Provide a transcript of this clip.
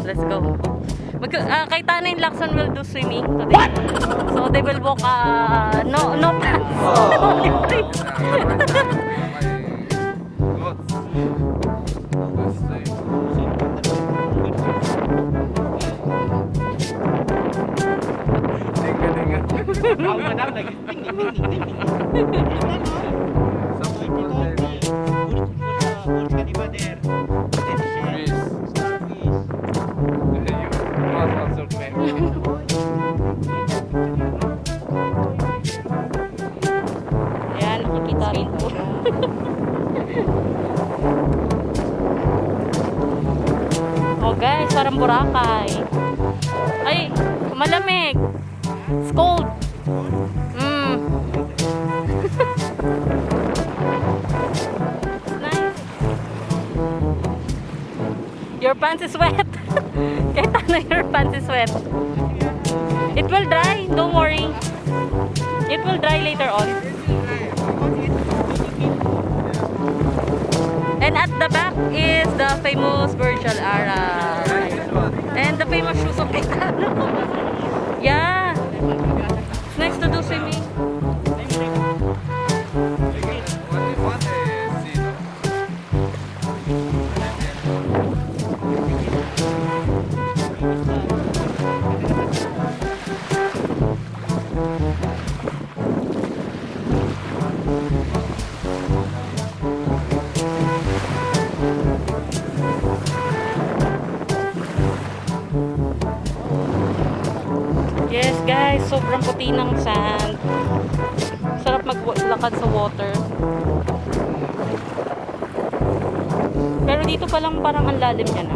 Let's go. Kay Tana and Lacson will do swimming today. So they will walk no pants. Ayan, nakikita rin po. Oh guys, parang Boracay. Ay, malamig. It's cold. Nice. Your pants is wet. Kahit ano, your pants is wet. It will dry, don't worry. It will dry later on. And at the back is the famous Virgil Ara. And the famous shoes of Caetano. Yeah. It's nice to do swimming. Yes guys, sobrang puti ng sand. Sarap maglakad sa water. Pero dito pa lang parang ang lalim niya na.